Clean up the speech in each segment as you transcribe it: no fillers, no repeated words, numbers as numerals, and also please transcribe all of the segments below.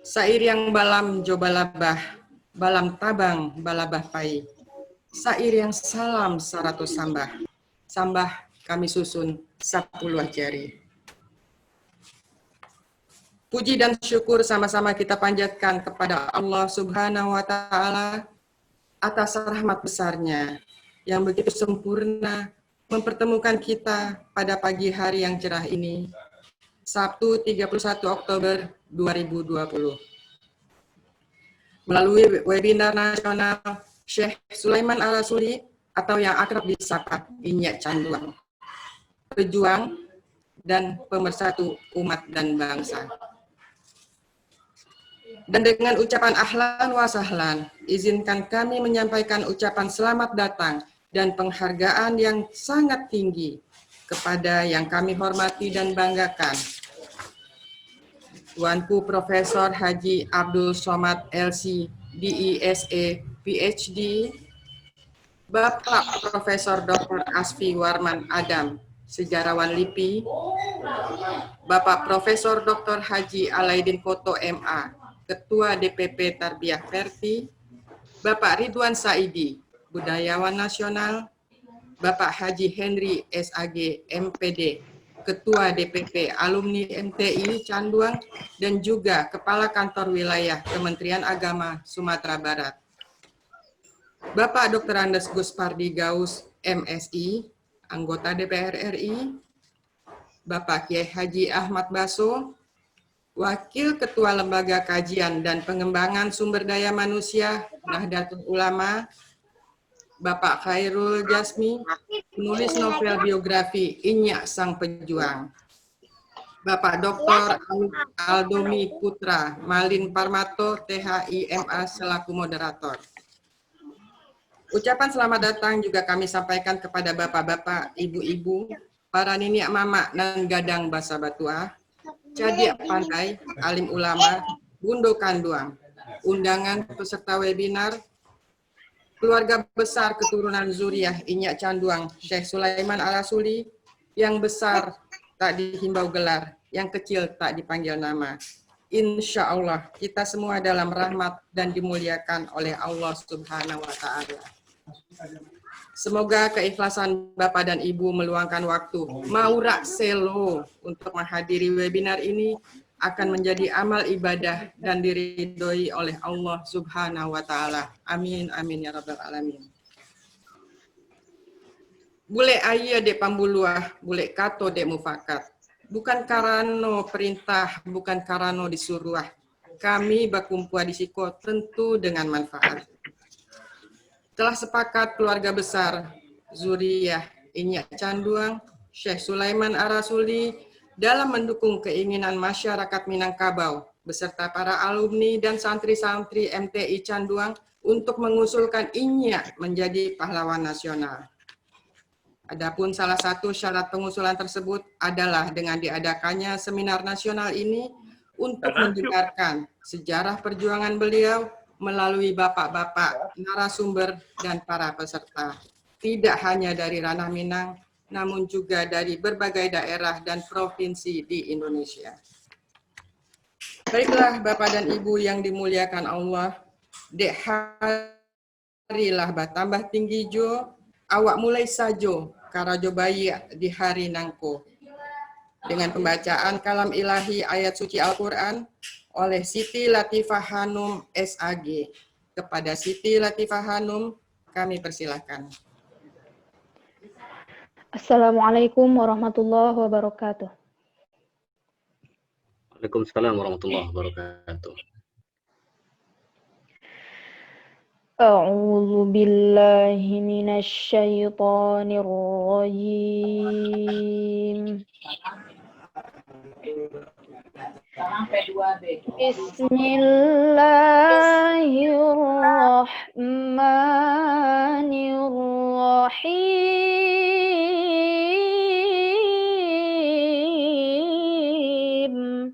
Sair yang balam jo balabah, balam tabang balabah pai. Sair yang salam 100 sambah, sambah kami susun 10 jari. Puji dan syukur sama-sama kita panjatkan kepada Allah Subhanahu wa Ta'ala atas rahmat besarnya yang begitu sempurna mempertemukan kita pada pagi hari yang cerah ini, Sabtu 31 Oktober 2020. Melalui webinar nasional Syekh Sulaiman Al-Rasuli atau yang akrab disapa Inyak Canduang, pejuang dan pemersatu umat dan bangsa. Dan dengan ucapan ahlan wa sahlan, izinkan kami menyampaikan ucapan selamat datang dan penghargaan yang sangat tinggi kepada yang kami hormati dan banggakan, Tuanku Profesor Haji Abdul Somad LC, DISE, PhD, Bapak Profesor Dr. Asfi Warman Adam, Sejarawan LIPI, Bapak Profesor Dr. Haji Alaidin Koto MA, Ketua DPP Tarbiyah Verti, Bapak Ridwan Saidi, Budayawan Nasional, Bapak Haji Henry SAG MPD, Ketua DPP Alumni MTI Canduang, dan juga Kepala Kantor Wilayah Kementerian Agama Sumatera Barat. Bapak Dr. Andes Guspardi Gaus MSI, anggota DPR RI, Bapak Kiai Haji Ahmad Baso, Wakil Ketua Lembaga Kajian dan Pengembangan Sumber Daya Manusia Nahdlatul Ulama, Bapak Khairul Jasmi, penulis novel biografi Inyak Sang Pejuang, Bapak Dr. Aldomi Putra, Malin Parmato, THIMA selaku moderator. Ucapan selamat datang juga kami sampaikan kepada bapak-bapak, ibu-ibu, para niniak mama dan gadang basa batuah, Cadiak Pandai, alim ulama, Bundo Kanduang, undangan peserta webinar, keluarga besar keturunan zuriah Inyak Canduang, Syekh Sulaiman Al-Rasuli, yang besar tak dihimbau gelar, yang kecil tak dipanggil nama. Insya Allah kita semua dalam rahmat dan dimuliakan oleh Allah Subhanahu wa Ta'ala. Semoga keikhlasan Bapak dan Ibu meluangkan waktu maurak selo untuk menghadiri webinar ini akan menjadi amal ibadah dan diridhoi oleh Allah Subhanahu wa Ta'ala. Amin, amin ya rabbal alamin. Bule ayah dek pambuluah, bule kato dek mufakat. Bukan karano perintah, bukan karano disuruh. Kami bakumpua di siko tentu dengan manfaat. Telah sepakat keluarga besar zuriyah Inyak Canduang, Syekh Sulaiman Al-Rasuli dalam mendukung keinginan masyarakat Minangkabau beserta para alumni dan santri-santri MTI Canduang untuk mengusulkan Inyak menjadi pahlawan nasional. Adapun salah satu syarat pengusulan tersebut adalah dengan diadakannya seminar nasional ini untuk mendengarkan sejarah perjuangan beliau melalui bapak-bapak, narasumber, dan para peserta. Tidak hanya dari ranah Minang, namun juga dari berbagai daerah dan provinsi di Indonesia. Baiklah Bapak dan Ibu yang dimuliakan Allah, dek harilah batambah tinggi jo, awak mulai sajo, karajo bayi di hari nangko. Dengan pembacaan kalam ilahi ayat suci Al-Quran oleh Siti Latifah Hanum SAG. Kepada Siti Latifah Hanum, kami persilahkan. Assalamualaikum warahmatullahi wabarakatuh. Waalaikumsalam warahmatullahi wabarakatuh. A'udzu billahi minasy syaithanir rajim. Bismillahirrahmanirrahim.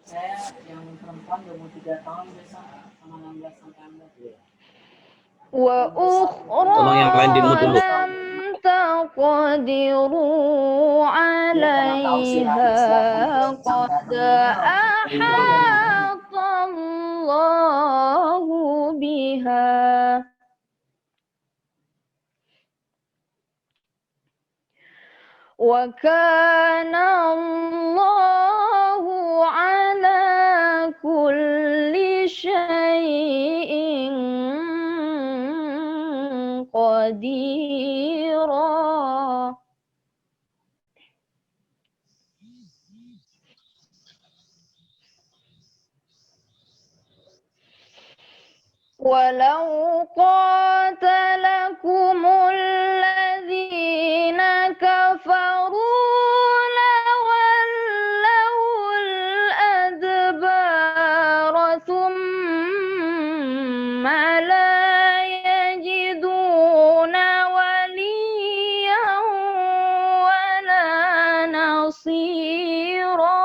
Saya yang perempuan 23 tahun besok sama 16 sampai 16. Wa ukhra Tolong yang lain di-mute dulu. lam تقدروا عليها قد أحاط الله بها وكان الله على كل شيء قديرا. ولو قاتلكم الذين كفروا لولوا الأدبار ثم لا يجدون وليا ولا نصيرا.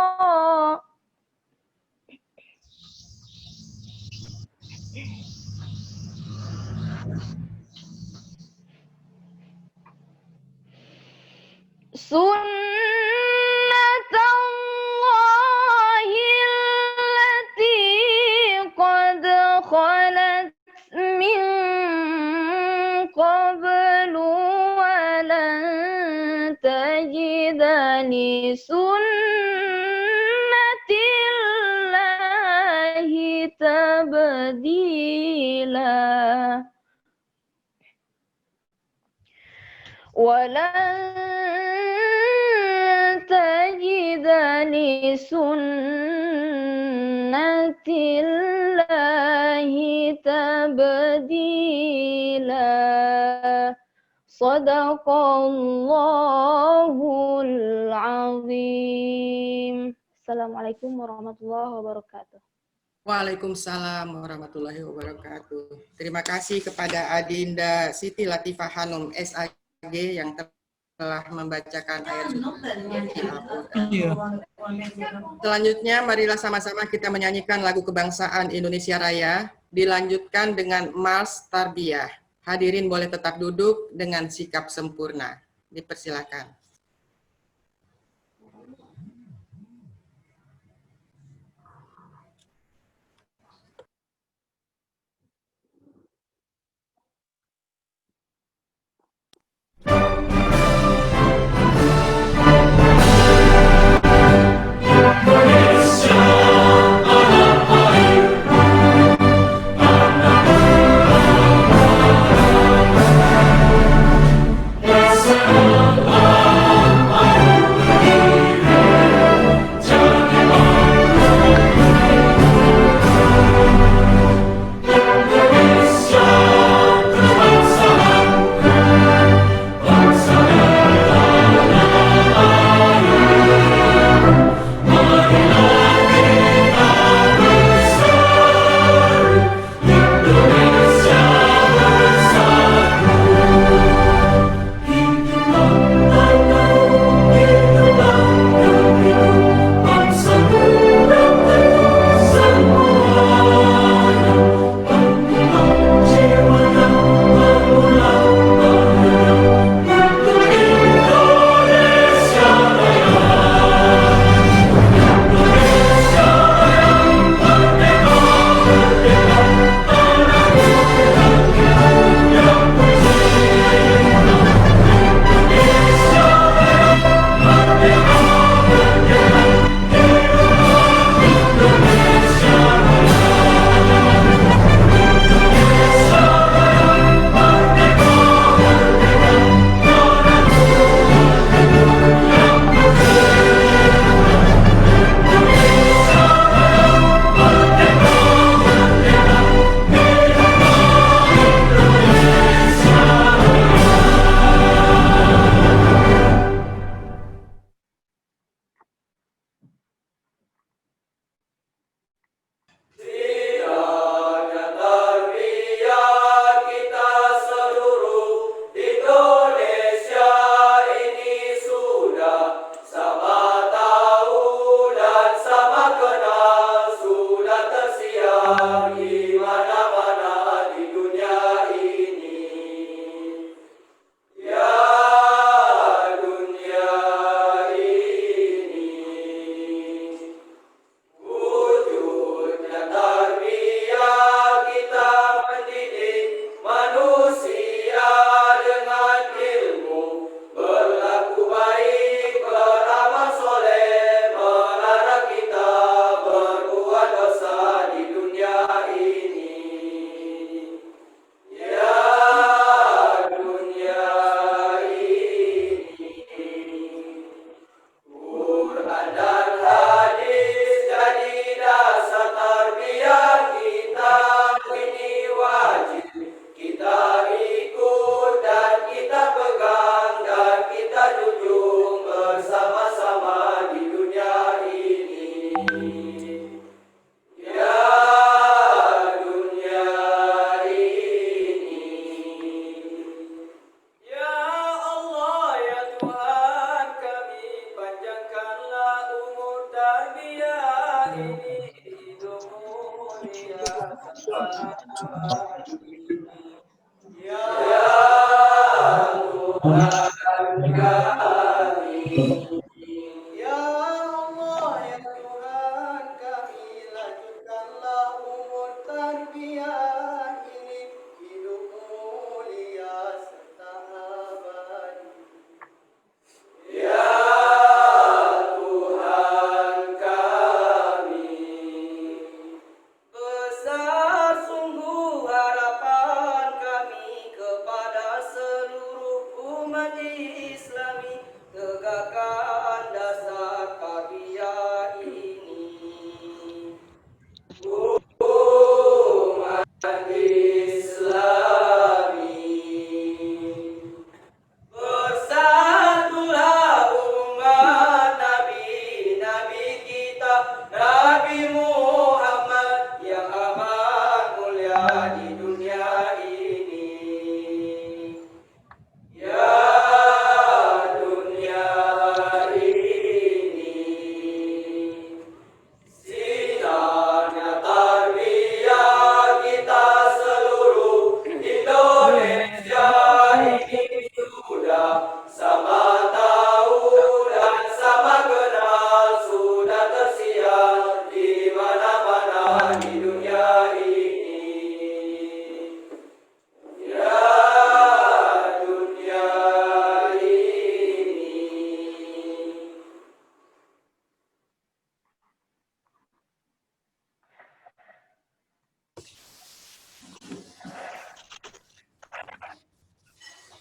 سنة الله التي قد خلت من قبل ولن تجد لسنة الله تبديلا. ولن تجد لسنة الله تبديلا. صدق الله العظيم. Assalamualaikum warahmatullahi wabarakatuh. Waalaikumsalam warahmatullahi wabarakatuh. Terima kasih kepada Adinda Siti Latifah Hanum SAG yang telah membacakan ayat suci Al-Quran. Selanjutnya, marilah sama-sama kita menyanyikan lagu kebangsaan Indonesia Raya, dilanjutkan dengan Mars Tarbiyah. Hadirin boleh tetap duduk dengan sikap sempurna. Dipersilakan. Allah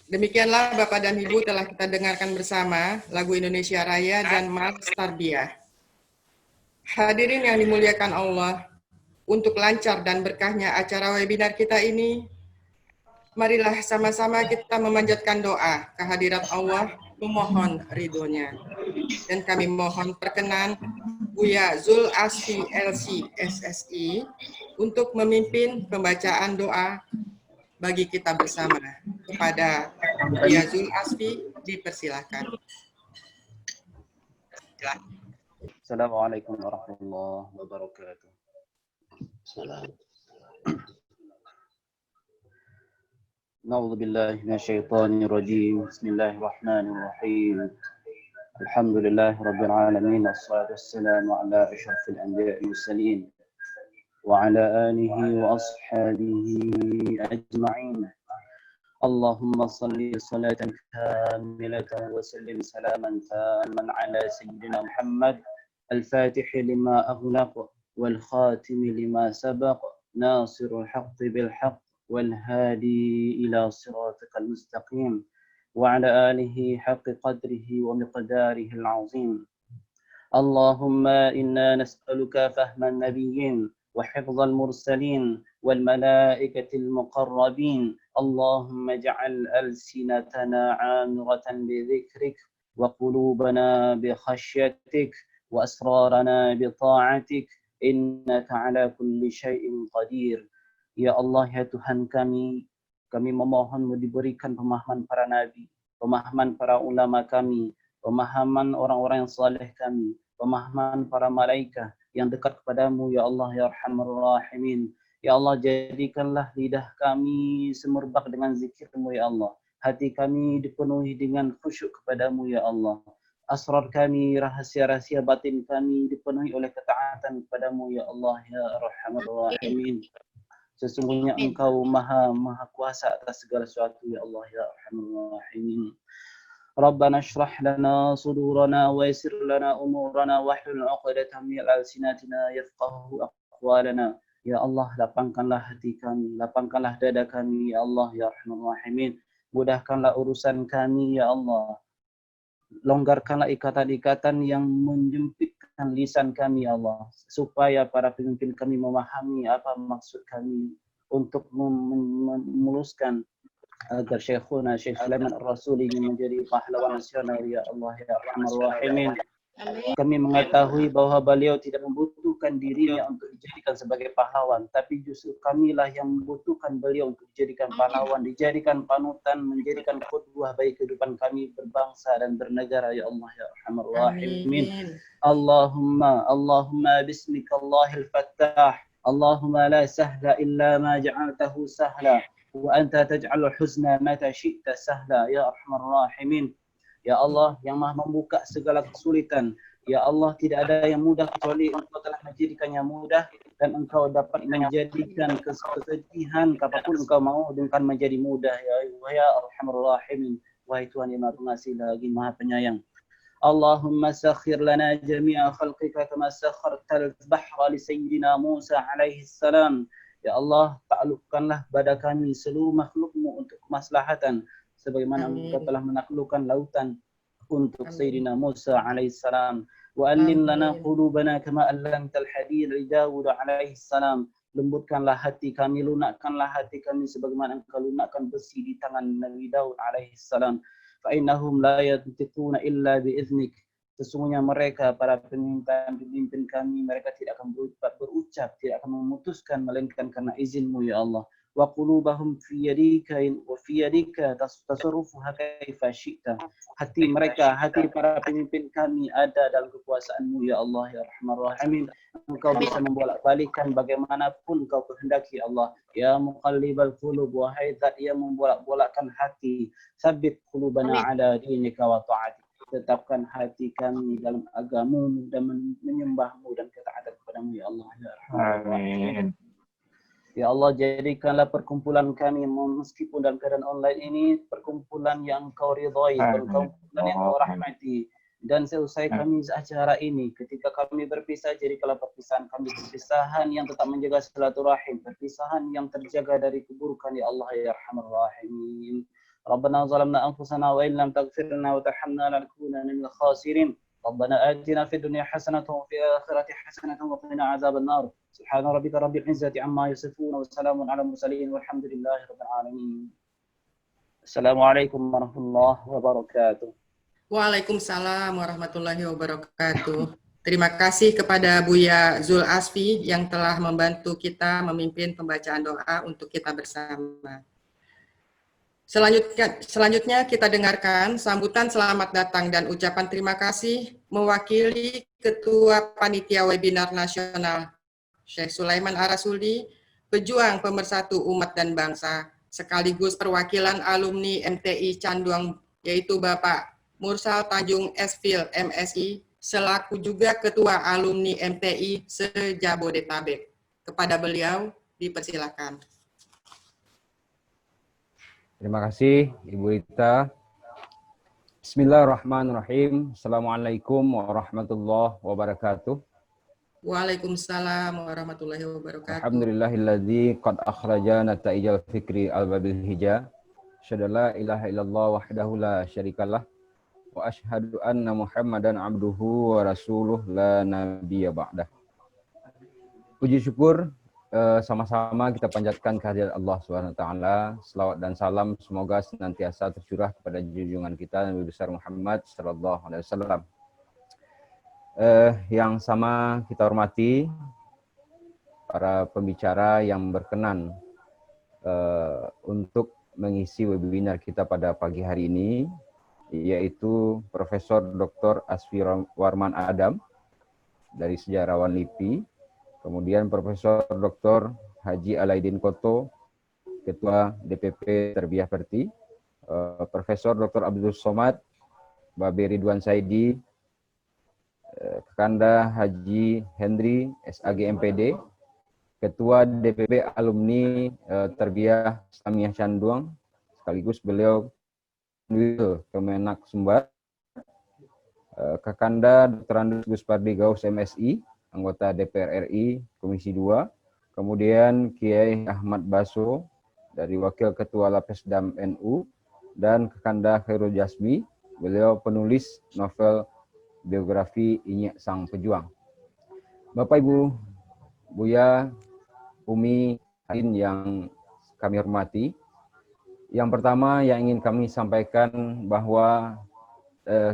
Demikianlah Bapak dan Ibu telah kita dengarkan bersama lagu Indonesia Raya dan March Tarbiyah. Hadirin yang dimuliakan Allah, untuk lancar dan berkahnya acara webinar kita ini, marilah sama-sama kita memanjatkan doa kehadirat Allah, memohon ridhonya. Dan kami mohon perkenan Buya Zul Asfi LC SSI untuk memimpin pembacaan doa bagi kita bersama. Kepada Buya Zul Asfi, dipersilahkan. Assalamualaikum warahmatullahi wabarakatuh. Salam. Na'udzu billahi minasyaitonir rajim. Bismillahirrahmanirrahim. Alhamdulillahi rabbil alamin. Wassalatu wassalamu ala asyrafil anbiya'i wal mursalin wa ala alihi wa ashabihi ajma'in. Allahumma salli salatan kamilatan wa sallim salaman tamman ala sayyidina Muhammad al-Fatih lima aghlaq wal khatim lima sabaq nasirul haqqi bil haqq wal hadi ila siratikal mustaqim wa ala alihi haqqi qadrihi wa miqdarihi al-azim. Allahumma inna nas'aluka fahman nabiyyin وحفظ المرسلين والملائكة المقربين اللهم اجعل ألسنتنا عامرة بذكرك وقلوبنا بخشيتك وأسرارنا بطاعتك إنك على كل شيء قدير. Ya Allah, ya Tuhan kami memohon diberikan pemahaman para nabi, pemahaman para ulama kami, pemahaman orang-orang yang saleh kami, pemahaman para malaikat yang dekat kepadamu, ya Allah, ya Arhamar Rahimin. Ya Allah, jadikanlah lidah kami semerbak dengan zikirmu, ya Allah. Hati kami dipenuhi dengan khusyuk kepadamu, ya Allah. Asrar kami, rahasia-rahasia batin kami dipenuhi oleh ketaatan kepadamu, ya Allah, ya Arhamar Rahimin. Sesungguhnya Engkau maha kuasa atas segala sesuatu, ya Allah, ya Arhamar Rahimin. ربنا اشرح لنا صدورنا ويسر لنا أمورنا واحلل عقدة من ألسنتنا يفقهوا أقوالنا. Ya Allah, lapangkanlah hati kami, lapangkanlah dada kami, ya Allah, ya Rahman Rahimin. Mudahkanlah urusan kami, ya Allah. Longgarkanlah ikatan-ikatan yang menjepitkan lisan kami, ya Allah, supaya para pemimpin kami memahami apa maksud kami untuk memuluskan agar Syekhuna Syekh Sulaiman Ar-Rasuli menjadi pahlawan nasional, ya Allah, ya Arhamar Rahimin. Kami mengetahui bahwa beliau tidak membutuhkan membutuhkan dirinya untuk dijadikan sebagai pahlawan, tapi justru kamilah yang membutuhkan beliau untuk dijadikan pahlawan, dijadikan panutan, menjadikan qudwah bagi kehidupan kami berbangsa dan bernegara, ya Allah ya Arhamar Rahimin. Amin. Allahumma bismika Allahil Fattah. Allahumma la sahla illa ma ja'altahu sahla wa anta taj'alul huzna mata syi'ta sahla, ya Arhamar Rahimin. Ya Allah yang Maha membuka segala kesulitan. Ya Allah, tidak ada yang mudah kecuali Engkau telah menjadikannya mudah, dan Engkau dapat menjadikan kesedihan kapanpun Engkau mau dengan menjadi mudah, ya Allah ya Arhamar Rahimin. Wahai Tuhan yang Maha Pengasih lagi Maha Penyayang. Allahumma sakhir lana jami'a khalqika kama sakhartal bahra li sayyidina Musa alaihi salam. Ya Allah, taklukkanlah pada kami seluruh makhlukmu untuk kemaslahatan, sebagaimana Engkau telah menaklukkan lautan untuk Sayyidina Musa alaihissalam. Wa allin lana qulubana kama allamtal hadid li Daud alaihissalam. Lembutkanlah hati kami, lunakkanlah hati kami sebagaimana Engkau lunakkan besi di tangan Nabi Daud alaihissalam. Fa innahum la yantiquna illa bi iznik. Sesungguhnya mereka, para pemimpin kami, mereka tidak akan berucap, tidak akan memutuskan melainkan karena izin-Mu ya Allah. Wa qulubahum fi yadika wa fi yadika tasarrufuha kaifa syi'ta. Hati mereka, hati para pemimpin kami ada dalam kekuasaan-Mu ya Allah ya Rahman Rahimin. Engkau bisa membolak-balikkan bagaimanapun Engkau kehendaki Allah. Ya muqallibal qulub, wahai zat yang membolak-bolakkan hati, sabbit qulubana ala dinika wa ta'atik. Tetapkan hati kami dalam agamamu dan menyembahmu dan ketaatan kepadamu ya Allah ya Rahman Rahim. Ya Allah, jadikanlah perkumpulan kami meskipun dalam keadaan online ini perkumpulan yang Engkau ridhai, perkumpulan yang Engkau rahmati. Dan selesai kami acara ini, ketika kami berpisah, jadikanlah perpisahan kami perpisahan yang tetap menjaga silaturahim, perpisahan yang terjaga dari keburukan ya Allah ya Arhamar Rahimin. Rabbana zalamna anfusana wa in lam taghfir lana wa tarhamna lanakunanna minal khasirin. ربنا آتنا في الدنيا حسنة وفي الآخرة حسنة وقنا عذاب النار سبحان ربك رب العزة عما يصفون وسلام على المرسلين والحمد لله رب العالمين. السلام عليكم ورحمة الله وبركاته. Waalaikumsalam warahmatullahi wabarakatuh. Terima kasih kepada Buya Zul Asfi yang telah membantu kita memimpin pembacaan doa untuk kita bersama. Selanjutnya kita dengarkan sambutan selamat datang dan ucapan terima kasih mewakili Ketua Panitia Webinar Nasional Syekh Sulaiman Arasuli, pejuang pemersatu umat dan bangsa, sekaligus perwakilan alumni MTI Canduang, yaitu Bapak Mursal Tanjung Esfil MSI, selaku juga Ketua Alumni MTI se-Jabodetabek. Kepada beliau dipersilakan. Terima kasih Ibu Rita. Bismillahirrahmanirrahim. Assalamualaikum warahmatullahi wabarakatuh. Waalaikumsalam warahmatullahi wabarakatuh. Alhamdulillahilladzi qad akhraja nata'ijal fikri al-babil hija. Asyhadu la ilaha illallah wahdahu la syarikalah wa asyhadu anna Muhammadan abduhu wa rasuluh la nabiyya ba'dah. Puji syukur sama-sama kita panjatkan kehadirat Allah SWT. Selawat dan salam semoga senantiasa tercurah kepada junjungan kita Nabi besar Muhammad SAW. Yang sama kita hormati para pembicara yang berkenan untuk mengisi webinar kita pada pagi hari ini, yaitu Profesor Dr. Asfi Warman Adam dari Sejarawan LIPI. Kemudian Profesor Dr. Haji Alaidin Koto, Ketua DPP Terbiah Perti, Profesor Dr. Abdul Somad, Babe Ridwan Saidi, Kakanda Haji Hendri, SAG MPD, Ketua DPP Alumni Terbiah Islamiyah Canduang, sekaligus beliau Kemenak Sumbar, Kakanda Dr. Andus Guspardi Gaus MSI, anggota DPR RI Komisi 2, kemudian Kiai Ahmad Baso dari Wakil Ketua Lapesdam NU, dan Kakanda Khairul Jasmi, beliau penulis novel biografi Inyek Sang Pejuang. Bapak Ibu, Buya, Umi, hadirin yang kami hormati, yang pertama yang ingin kami sampaikan bahwa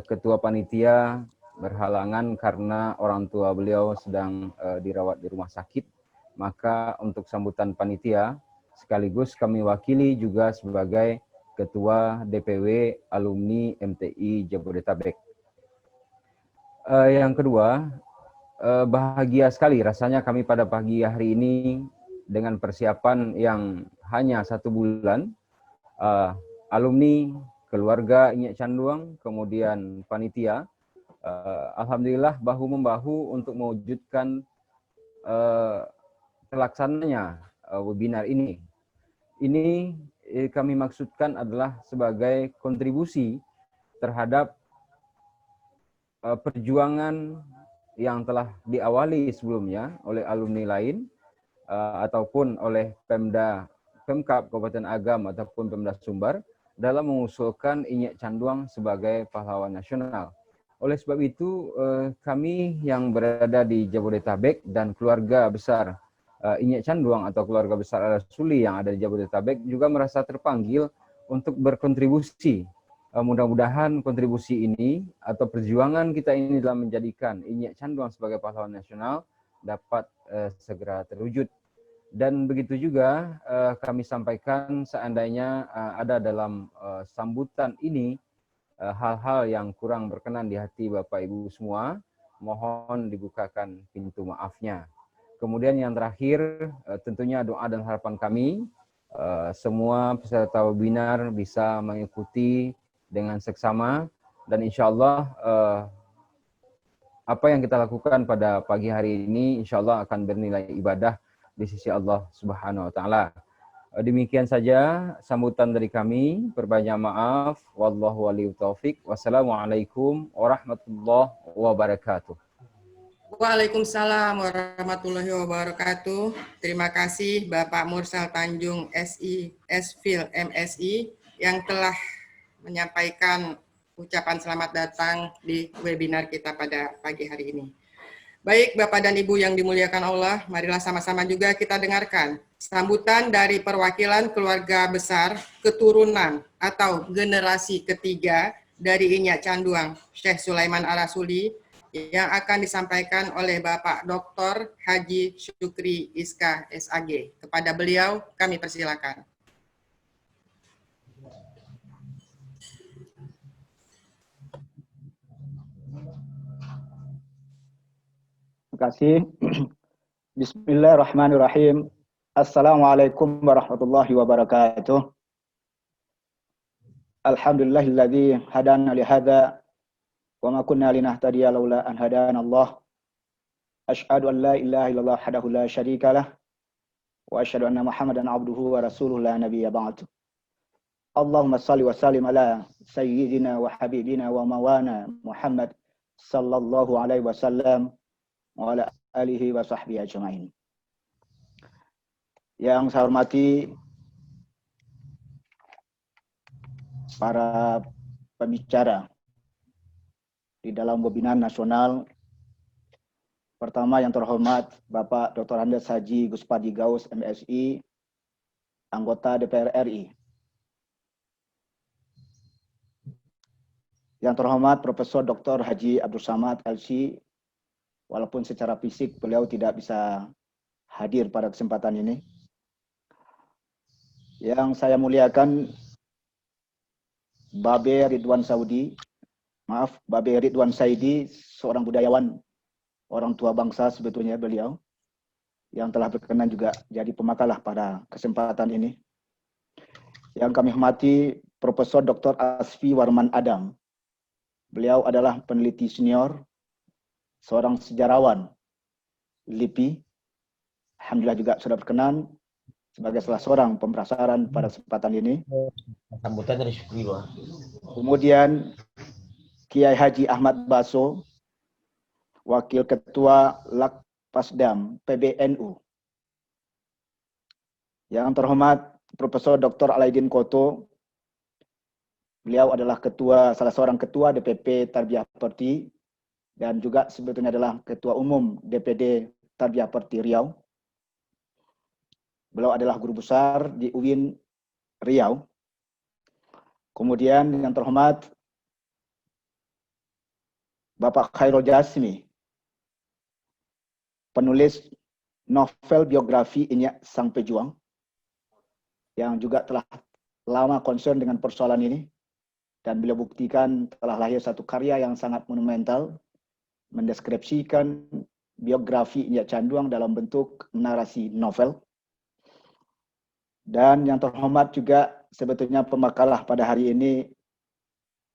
Ketua Panitia berhalangan karena orang tua beliau sedang dirawat di rumah sakit. Maka untuk sambutan panitia, sekaligus kami wakili juga sebagai Ketua DPW Alumni MTI Jabodetabek. Yang kedua, bahagia sekali rasanya kami pada pagi hari ini dengan persiapan yang hanya 1 bulan, alumni, keluarga Inyek Canduang, kemudian panitia, alhamdulillah bahu-membahu untuk mewujudkan terlaksananya webinar ini. Ini kami maksudkan adalah sebagai kontribusi terhadap perjuangan yang telah diawali sebelumnya oleh alumni lain ataupun oleh Pemkab Kabupaten Agam ataupun Pemda Sumbar dalam mengusulkan Inyek Canduang sebagai pahlawan nasional. Oleh sebab itu kami yang berada di Jabodetabek dan keluarga besar Inyek Canduang atau keluarga besar Al-Rasuli yang ada di Jabodetabek juga merasa terpanggil untuk berkontribusi. Mudah-mudahan kontribusi ini atau perjuangan kita ini dalam menjadikan Inyek Canduang sebagai pahlawan nasional dapat segera terwujud. Dan begitu juga kami sampaikan seandainya ada dalam sambutan ini hal-hal yang kurang berkenan di hati Bapak Ibu semua, mohon dibukakan pintu maafnya. Kemudian yang terakhir tentunya doa dan harapan kami semua peserta webinar bisa mengikuti dengan seksama dan insya Allah apa yang kita lakukan pada pagi hari ini insya Allah akan bernilai ibadah di sisi Allah Subhanahu wa Ta'ala. Demikian saja sambutan dari kami. Perbanyak maaf. Wallahu waliyut taufik. Wassalamualaikum warahmatullahi wabarakatuh. Waalaikumsalam warahmatullahi wabarakatuh. Terima kasih Bapak Mursal Tanjung SI, SFIL MSI yang telah menyampaikan ucapan selamat datang di webinar kita pada pagi hari ini. Baik Bapak dan Ibu yang dimuliakan Allah, marilah sama-sama juga kita dengarkan sambutan dari perwakilan keluarga besar keturunan atau generasi ketiga dari Inyek Canduang, Syekh Sulaiman Al-Rasuli, yang akan disampaikan oleh Bapak Dr. Haji Syukri Iska SAG. Kepada beliau kami persilakan. Terima kasih. Bismillahirrahmanirrahim. Assalamualaikum warahmatullahi wabarakatuh. Alhamdulillahilladzi hadana li hadza wa ma kunna linahtadiya laula an hadana Allah. Asyhadu an la ilaha illallah wahdahu la syarikalah wa asyhadu anna Muhammadan abduhu wa rasuluhu la nabiyya ba'du. Allahumma shalli wa sallim ala sayyidina wa habibina wa mawana Muhammad sallallahu alaihi wasallam wa ala alihi wa sahbihi ajma'in. Yang saya hormati para pembicara di dalam webinar nasional. Pertama yang terhormat Bapak Dr. Andes Haji Guspadi Gaus MSI, anggota DPR RI. Yang terhormat Profesor Dr. Haji Abdul Samad LC, walaupun secara fisik beliau tidak bisa hadir pada kesempatan ini. Yang saya muliakan Babe Ridwan Saidi, seorang budayawan, orang tua bangsa sebetulnya beliau, yang telah berkenan juga jadi pemakalah pada kesempatan ini. Yang kami hormati Profesor Dr. Asfi Warman Adam. Beliau adalah peneliti senior, seorang sejarawan LIPI. Alhamdulillah juga sudah berkenan sebagai salah seorang pemerasaran pada kesempatan ini. Sambutan dari Syukri. Kemudian Kiai Haji Ahmad Baso, Wakil Ketua Lakpasdam PBNU. Yang terhormat Profesor Dr. Alaidin Koto, beliau adalah salah seorang ketua DPP Tarbiyah Perti dan juga sebetulnya adalah Ketua Umum DPD Tarbiyah Perti Riau. Beliau adalah guru besar di UIN Riau. Kemudian yang terhormat Bapak Khairul Jasmi, penulis novel biografi Inyak Sang Pejuang, yang juga telah lama concern dengan persoalan ini, dan beliau buktikan telah lahir satu karya yang sangat monumental, mendeskripsikan biografi Inyak Canduang dalam bentuk narasi novel. Dan yang terhormat juga sebetulnya pemakalah pada hari ini,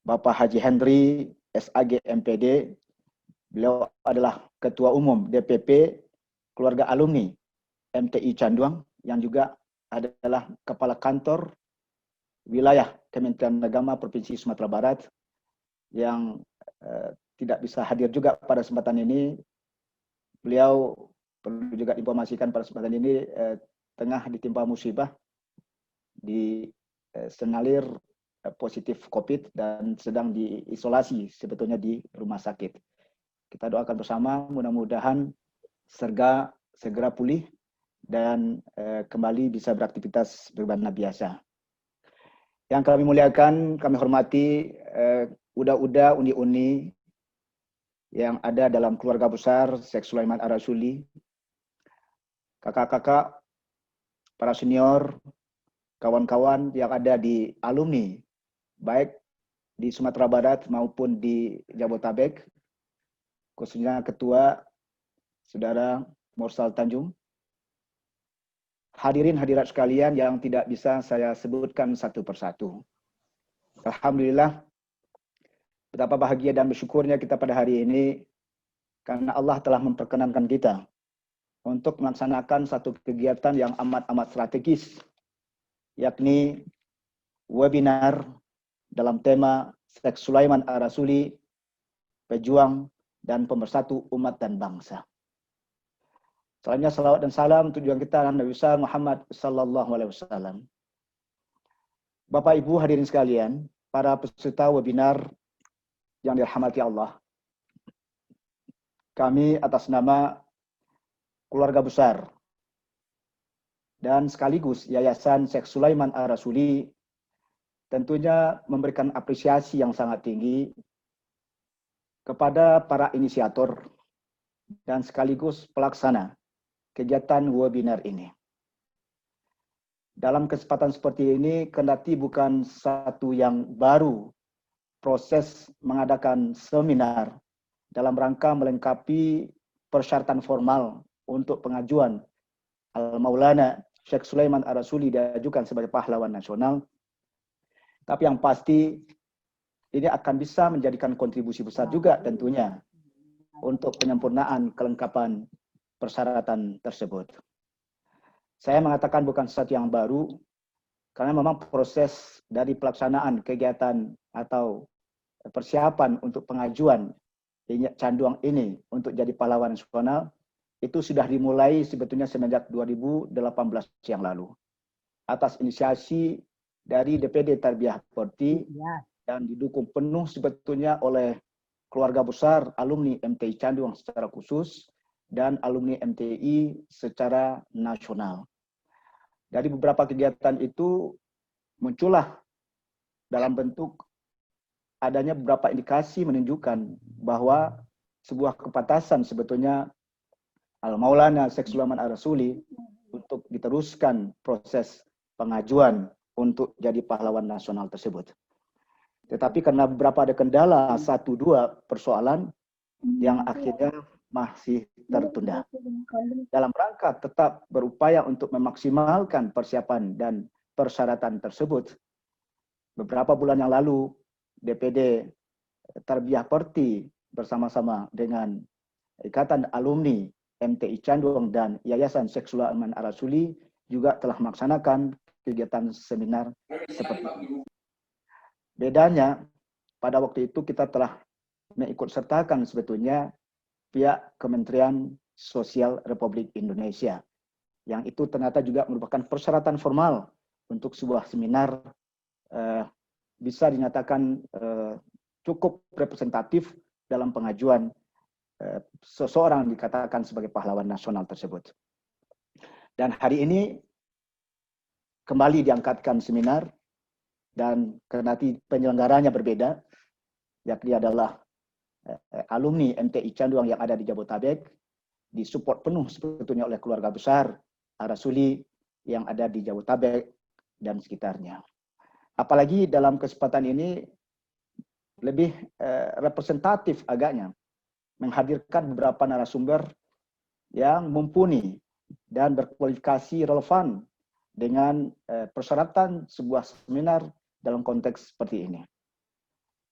Bapak Haji Henry, SAG MPD. Beliau adalah Ketua Umum DPP Keluarga Alumni MTI Canduang, yang juga adalah Kepala Kantor Wilayah Kementerian Agama Provinsi Sumatera Barat, yang tidak bisa hadir juga pada kesempatan ini. Beliau perlu juga informasikan pada kesempatan ini tengah ditimpa musibah, disengalir positif COVID dan sedang diisolasi sebetulnya di rumah sakit. Kita doakan bersama mudah-mudahan segera pulih dan kembali bisa beraktivitas berbana biasa. Yang kami muliakan, kami hormati uda-uda, uni-uni yang ada dalam keluarga besar Syekh Sulaiman Ar-Rasuli, kakak-kakak, para senior, kawan-kawan yang ada di alumni, baik di Sumatera Barat maupun di Jabotabek, khususnya Ketua Saudara Mursal Tanjung, hadirin hadirat sekalian yang tidak bisa saya sebutkan satu persatu. Alhamdulillah, betapa bahagia dan bersyukurnya kita pada hari ini karena Allah telah memperkenankan kita untuk melaksanakan satu kegiatan yang amat strategis, yakni webinar dalam tema Syekh Sulaiman Ar-Rasuli, pejuang dan pemersatu umat dan bangsa. Selanjutnya salawat dan salam tujuan kita Nabi besar Muhammad sallallahu alaihi wasallam. Bapak Ibu hadirin sekalian, para peserta webinar yang dirahmati Allah. Kami atas nama keluarga besar dan sekaligus Yayasan Syekh Sulaiman Ar-Rasuli tentunya memberikan apresiasi yang sangat tinggi kepada para inisiator dan sekaligus pelaksana kegiatan webinar ini. Dalam kesempatan seperti ini, kendati bukan satu yang baru proses mengadakan seminar dalam rangka melengkapi persyaratan formal untuk pengajuan Al-Maulana Syekh Sulaiman Ar-Rasuli diajukan sebagai pahlawan nasional, tapi yang pasti ini akan bisa menjadikan kontribusi besar juga tentunya untuk penyempurnaan kelengkapan persyaratan tersebut. Saya mengatakan bukan sesuatu yang baru, karena memang proses dari pelaksanaan kegiatan atau persiapan untuk pengajuan Inyak Canduang ini untuk jadi pahlawan nasional itu sudah dimulai sebetulnya semenjak 2018 yang lalu. Atas inisiasi dari DPD Tarbiyah Porti dan didukung penuh sebetulnya oleh keluarga besar alumni MTI Canduang secara khusus dan alumni MTI secara nasional. Dari beberapa kegiatan itu muncullah dalam bentuk adanya beberapa indikasi menunjukkan bahwa sebuah kepantasan sebetulnya Al-Maulana Syekh Sulaiman Ar-Rasuli untuk diteruskan proses pengajuan untuk jadi pahlawan nasional tersebut. Tetapi karena beberapa ada kendala, 1-2 persoalan yang akhirnya masih tertunda. Dalam rangka tetap berupaya untuk memaksimalkan persiapan dan persyaratan tersebut, beberapa bulan yang lalu DPD Tarbiyah Porti bersama-sama dengan Ikatan Alumni MTI Canduang dan Yayasan Syekh Sulaiman Ar-Rasuli juga telah melaksanakan kegiatan seminar seperti ini. Bedanya, pada waktu itu kita telah mengikut sertakan sebetulnya pihak Kementerian Sosial Republik Indonesia, yang itu ternyata juga merupakan persyaratan formal untuk sebuah seminar bisa dinyatakan cukup representatif dalam pengajuan seseorang dikatakan sebagai pahlawan nasional tersebut. Dan hari ini kembali diangkatkan seminar, dan karena penyelenggaranya berbeda, yakni adalah alumni MTI Canduang yang ada di Jabotabek, disupport penuh sebetulnya oleh keluarga besar Ar-Rasuli yang ada di Jabotabek dan sekitarnya. Apalagi dalam kesempatan ini lebih representatif agaknya, menghadirkan beberapa narasumber yang mumpuni dan berkualifikasi relevan dengan persyaratan sebuah seminar dalam konteks seperti ini.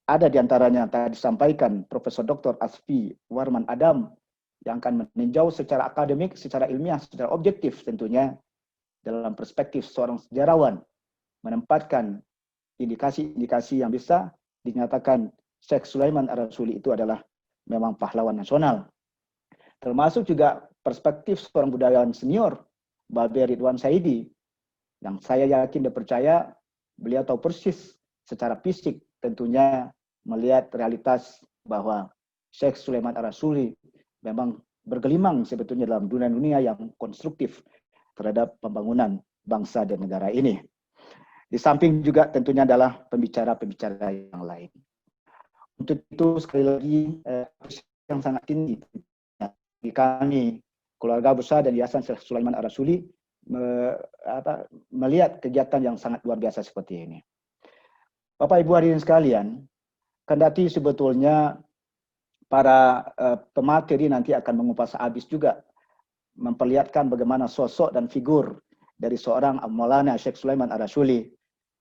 Ada di antaranya tadi disampaikan Profesor Dr. Asfi Warman Adam yang akan meninjau secara akademik, secara ilmiah, secara objektif tentunya dalam perspektif seorang sejarawan menempatkan indikasi-indikasi yang bisa dinyatakan Syekh Sulaiman Ar-Rasuli itu adalah memang pahlawan nasional. Termasuk juga perspektif seorang budayawan senior, Babe Ridwan Saidi, yang saya yakin dan percaya beliau tahu persis secara fisik tentunya melihat realitas bahwa Syekh Sulaiman Ar-Rasuli memang bergelimang sebetulnya dalam dunia yang konstruktif terhadap pembangunan bangsa dan negara ini. Di samping juga tentunya adalah pembicara-pembicara yang lain. Untuk itu sekali lagi yang sangat tinggi bagi kami keluarga besar dan Yayasan Syekh Sulaiman Ar-Rasuli melihat kegiatan yang sangat luar biasa seperti ini. Bapak Ibu hadirin sekalian, kendati sebetulnya para pemateri nanti akan mengupas habis juga memperlihatkan bagaimana sosok dan figur dari seorang Maulana Syekh Sulaiman Ar-Rasuli.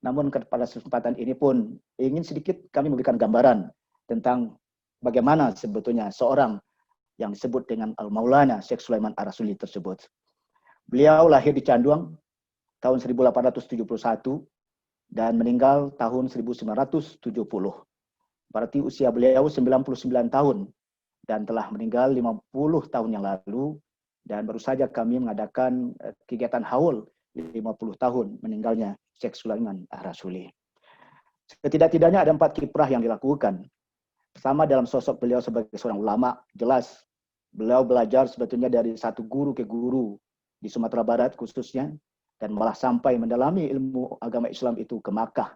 Namun pada kesempatan ini pun ingin sedikit kami memberikan gambaran tentang bagaimana sebetulnya seorang yang disebut dengan Al-Maulana Syekh Sulaiman Ar-Rasuli tersebut. Beliau lahir di Canduang tahun 1871 dan meninggal tahun 1970. Berarti usia beliau 99 tahun dan telah meninggal 50 tahun yang lalu, dan baru saja kami mengadakan kegiatan haul 50 tahun meninggalnya Syekh Sulaiman Ar-Rasuli. Setidak-tidaknya ada 4 kiprah yang dilakukan. Pertama, dalam sosok beliau sebagai seorang ulama, jelas beliau belajar sebetulnya dari satu guru ke guru di Sumatera Barat khususnya, dan malah sampai mendalami ilmu agama Islam itu ke Makkah,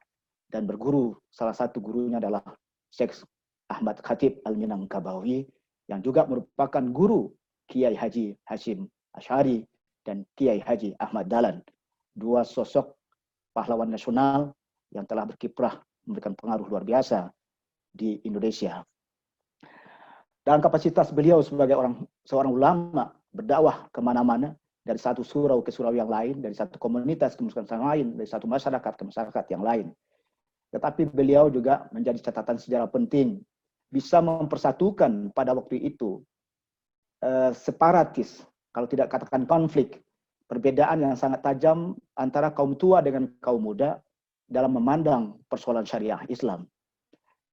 dan berguru, salah satu gurunya adalah Syekh Ahmad Khatib Al-Minangkabawi, yang juga merupakan guru Kiai Haji Hashim Asy'ari dan Kiai Haji Ahmad Dahlan, 2 sosok pahlawan nasional yang telah berkiprah memberikan pengaruh luar biasa di Indonesia. Dan kapasitas beliau sebagai seorang ulama berdakwah kemana-mana, dari satu surau ke surau yang lain, dari satu komunitas ke komunitas yang lain, dari satu masyarakat ke masyarakat yang lain. Tetapi beliau juga menjadi catatan sejarah penting, bisa mempersatukan pada waktu itu separatis, kalau tidak katakan konflik, perbedaan yang sangat tajam antara kaum tua dengan kaum muda dalam memandang persoalan syariah Islam.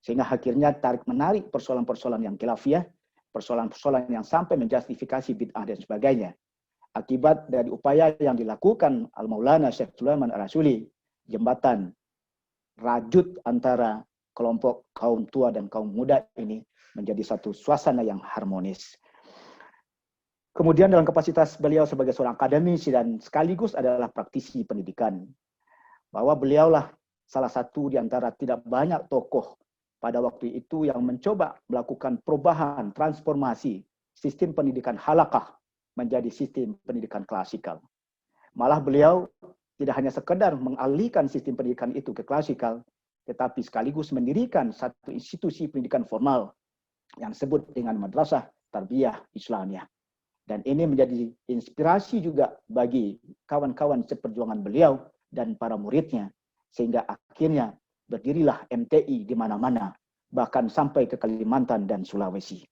Sehingga akhirnya tarik-menarik persoalan-persoalan yang khilafiyah, persoalan-persoalan yang sampai menjustifikasi bid'ah dan sebagainya. Akibat dari upaya yang dilakukan Al-Maulana Syekh Sulaiman Ar-Rasuli, jembatan rajut antara kelompok kaum tua dan kaum muda ini menjadi satu suasana yang harmonis. Kemudian dalam kapasitas beliau sebagai seorang akademisi dan sekaligus adalah praktisi pendidikan, bahwa beliaulah salah satu di antara tidak banyak tokoh pada waktu itu yang mencoba melakukan perubahan, transformasi sistem pendidikan halakah menjadi sistem pendidikan klasikal. Malah beliau tidak hanya sekedar mengalihkan sistem pendidikan itu ke klasikal, tetapi sekaligus mendirikan satu institusi pendidikan formal yang disebut dengan Madrasah Tarbiyah Islamiyah. Dan ini menjadi inspirasi juga bagi kawan-kawan seperjuangan beliau dan para muridnya, sehingga akhirnya berdirilah MTI di mana-mana, bahkan sampai ke Kalimantan dan Sulawesi.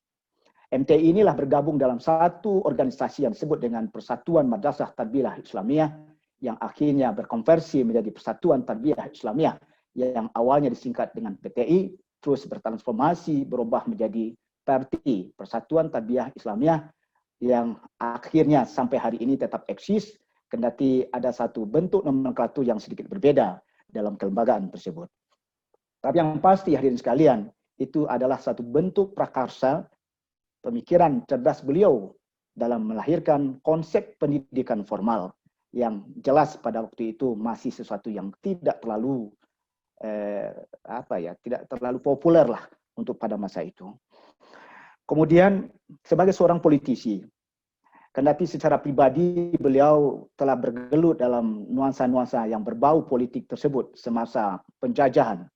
MTI inilah bergabung dalam satu organisasi yang disebut dengan Persatuan Madrasah Tarbiyah Islamiyah, yang akhirnya berkonversi menjadi Persatuan Tarbiyah Islamiyah, yang awalnya disingkat dengan PTI, terus bertransformasi, berubah menjadi PRTI, Persatuan Tarbiyah Islamiyah, yang akhirnya sampai hari ini tetap eksis, kendati ada satu bentuk nomenklatur yang sedikit berbeda dalam kelembagaan tersebut. Tapi yang pasti hadirin sekalian, itu adalah satu bentuk prakarsa pemikiran cerdas beliau dalam melahirkan konsep pendidikan formal yang jelas pada waktu itu masih sesuatu yang tidak terlalu tidak terlalu populer lah untuk pada masa itu. Kemudian sebagai seorang politisi, kendati secara pribadi beliau telah bergelut dalam nuansa-nuansa yang berbau politik tersebut semasa penjajahan,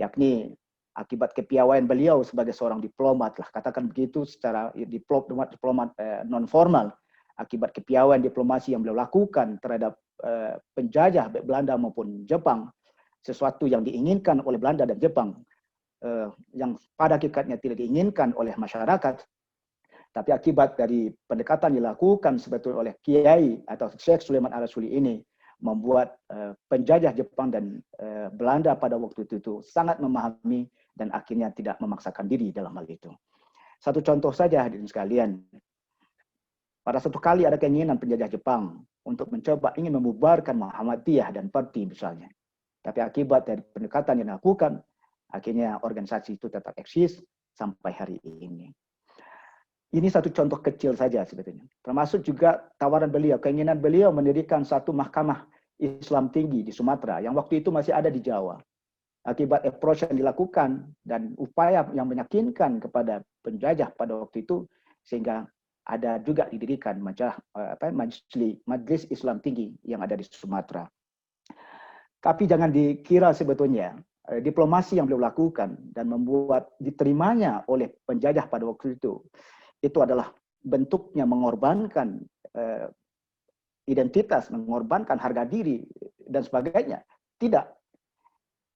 yakni akibat kepiawaian beliau sebagai seorang diplomat lah, katakan begitu, secara diplomat non formal, akibat kepiawaian diplomasi yang beliau lakukan terhadap penjajah Belanda maupun Jepang, sesuatu yang diinginkan oleh Belanda dan Jepang, yang pada hakikatnya tidak diinginkan oleh masyarakat. Tapi akibat dari pendekatan dilakukan sebetulnya oleh Kiai atau Syekh Sulaiman Ar-Rasuli ini, membuat penjajah Jepang dan Belanda pada waktu itu sangat memahami dan akhirnya tidak memaksakan diri dalam hal itu. Satu contoh saja hadirin sekalian, pada satu kali ada keinginan penjajah Jepang untuk mencoba ingin membubarkan Muhammadiyah dan Parti misalnya. Tapi akibat dari pendekatan yang dilakukan, akhirnya organisasi itu tetap eksis sampai hari ini. Ini satu contoh kecil saja sebetulnya. Termasuk juga tawaran beliau, keinginan beliau mendirikan satu mahkamah Islam tinggi di Sumatera yang waktu itu masih ada di Jawa. Akibat approach yang dilakukan dan upaya yang meyakinkan kepada penjajah pada waktu itu, sehingga ada juga didirikan Majelis Islam Tinggi yang ada di Sumatera. Tapi jangan dikira sebetulnya diplomasi yang beliau lakukan dan membuat diterimanya oleh penjajah pada waktu itu adalah bentuknya mengorbankan identitas, mengorbankan harga diri, dan sebagainya. Tidak.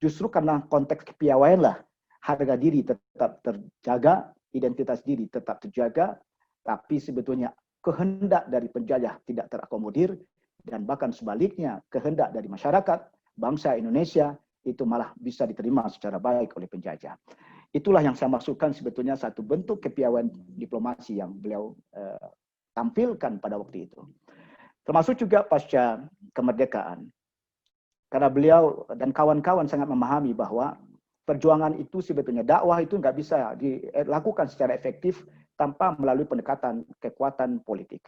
Justru karena konteks kepiawaianlah harga diri tetap terjaga, identitas diri tetap terjaga, tapi sebetulnya kehendak dari penjajah tidak terakomodir, dan bahkan sebaliknya kehendak dari masyarakat, bangsa Indonesia, itu malah bisa diterima secara baik oleh penjajah. Itulah yang saya maksudkan sebetulnya satu bentuk kepiawaian diplomasi yang beliau tampilkan pada waktu itu. Termasuk juga pasca kemerdekaan. Karena beliau dan kawan-kawan sangat memahami bahwa perjuangan itu sebetulnya, dakwah itu nggak bisa dilakukan secara efektif tanpa melalui pendekatan kekuatan politik.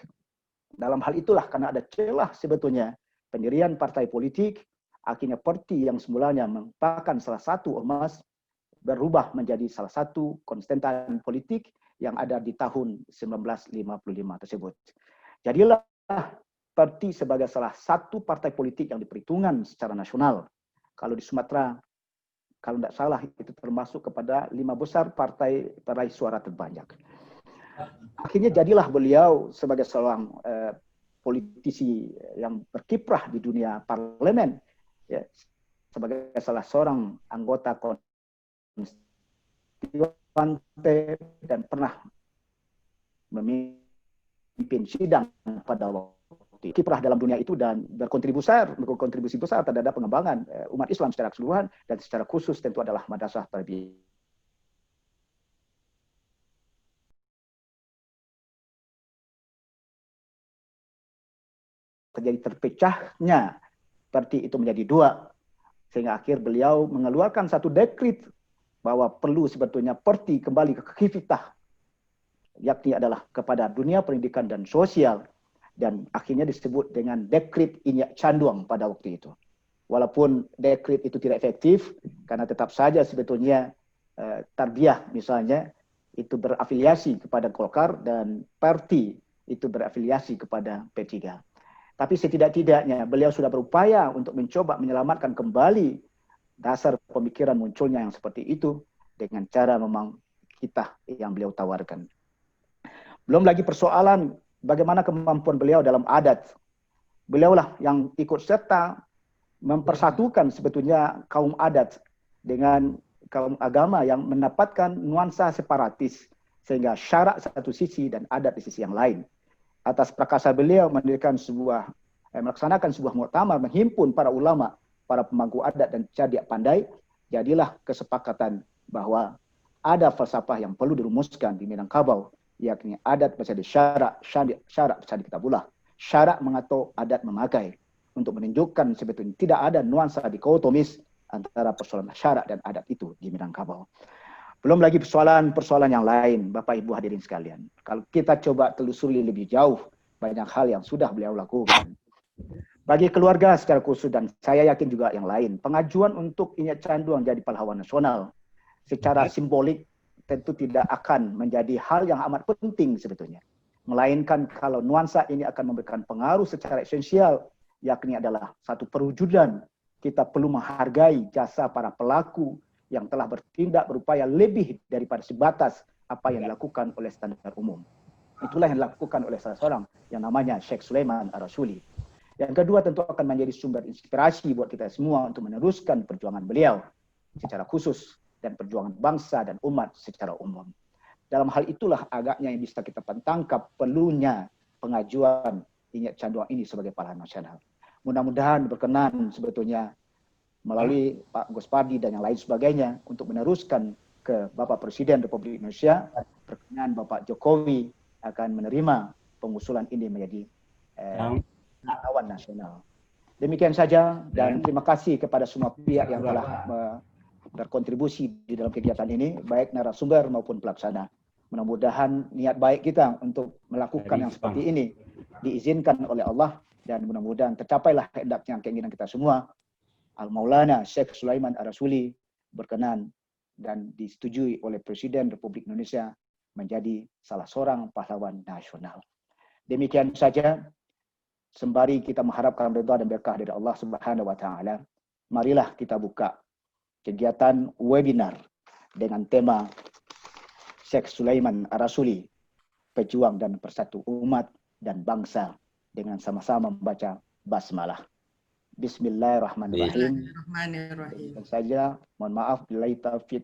Dalam hal itulah karena ada celah sebetulnya pendirian partai politik, akhirnya parti yang semulanya merupakan salah satu ormas berubah menjadi salah satu konstantan politik yang ada di tahun 1955 tersebut. Jadilah parti sebagai salah satu partai politik yang diperhitungkan secara nasional. Kalau di Sumatera, kalau tidak salah itu termasuk kepada 5 besar partai peraih suara terbanyak. Akhirnya jadilah beliau sebagai seorang politisi yang berkiprah di dunia parlemen, ya, sebagai salah seorang anggota konstituante dan pernah memimpin sidang pada waktu kiprah dalam dunia itu dan berkontribusi besar terhadap pengembangan umat Islam secara keseluruhan, dan secara khusus tentu adalah madrasah tarbiyah. Terjadi terpecahnya parti itu menjadi dua, sehingga akhir beliau mengeluarkan satu dekret bahwa perlu sebetulnya parti kembali ke kifitah, yakni adalah kepada dunia pendidikan dan sosial, dan akhirnya disebut dengan dekret Inyak Canduang pada waktu itu. Walaupun dekret itu tidak efektif, karena tetap saja sebetulnya tarbiyah misalnya itu berafiliasi kepada Golkar dan parti itu berafiliasi kepada P3. Tapi setidak-tidaknya beliau sudah berupaya untuk mencoba menyelamatkan kembali dasar pemikiran munculnya yang seperti itu dengan cara memang kita yang beliau tawarkan. Belum lagi persoalan bagaimana kemampuan beliau dalam adat. Beliaulah yang ikut serta mempersatukan sebetulnya kaum adat dengan kaum agama yang mendapatkan nuansa separatis, sehingga syarak satu sisi dan adat di sisi yang lain. Atas prakasa beliau melaksanakan sebuah muktamar, menghimpun para ulama, para pemangku adat dan cadia pandai, jadilah kesepakatan bahwa ada falsafah yang perlu dirumuskan di Minangkabau, yakni adat menjadi syarak menjadi kitabullah. Syarak mengatur, adat memakai, untuk menunjukkan sebetulnya tidak ada nuansa dikotomis antara persoalan syarak dan adat itu di Minangkabau. Belum lagi persoalan-persoalan yang lain, Bapak Ibu hadirin sekalian. Kalau kita coba telusuri lebih jauh, banyak hal yang sudah beliau lakukan. Bagi keluarga secara khusus, dan saya yakin juga yang lain, pengajuan untuk Inyak Canduang jadi pahlawan nasional secara simbolik tentu tidak akan menjadi hal yang amat penting sebetulnya. Melainkan kalau nuansa ini akan memberikan pengaruh secara esensial, yakni adalah satu perwujudan kita perlu menghargai jasa para pelaku yang telah bertindak berupaya lebih daripada sebatas apa yang dilakukan oleh standar umum. Itulah yang dilakukan oleh salah seorang yang namanya Syekh Sulaiman Ar-Rasyuli. Yang kedua tentu akan menjadi sumber inspirasi buat kita semua untuk meneruskan perjuangan beliau secara khusus dan perjuangan bangsa dan umat secara umum. Dalam hal itulah agaknya yang bisa kita tangkap perlunya pengajuan Ingat Canduang ini sebagai pahlawan nasional. Mudah-mudahan berkenan sebetulnya melalui Pak Gospardi dan yang lain sebagainya untuk meneruskan ke Bapak Presiden Republik Indonesia, berkenan Bapak Jokowi akan menerima pengusulan ini menjadi pahlawan nasional. Demikian saja dan terima kasih kepada semua pihak yang telah berkontribusi di dalam kegiatan ini, baik narasumber maupun pelaksana. Mudah-mudahan niat baik kita untuk melakukan yang seperti ini diizinkan oleh Allah dan mudah-mudahan tercapailah hendaknya keinginan kita semua. Al-Maulana Syekh Sulaiman Ar-Rasyuli berkenan dan disetujui oleh Presiden Republik Indonesia menjadi salah seorang pahlawan nasional. Demikian saja, sembari kita mengharapkan ridha dan berkah dari Allah Subhanahu wa taala, marilah kita buka kegiatan webinar dengan tema Syekh Sulaiman Ar-Rasyuli, pejuang dan persatu umat dan bangsa, dengan sama-sama membaca basmalah. Bismillahirrahmanirrahim. Bismillahirrahmanirrahim. Dan saja, mohon maaf billahi taufiq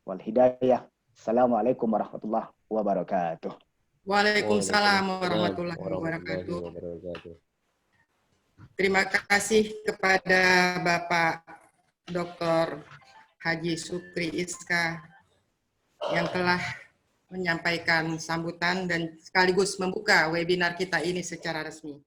wal hidayah. Assalamualaikum warahmatullahi wabarakatuh. Waalaikumsalam warahmatullahi wabarakatuh. Terima kasih kepada Bapak Dr. Haji Sukri Iska yang telah menyampaikan sambutan dan sekaligus membuka webinar kita ini secara resmi.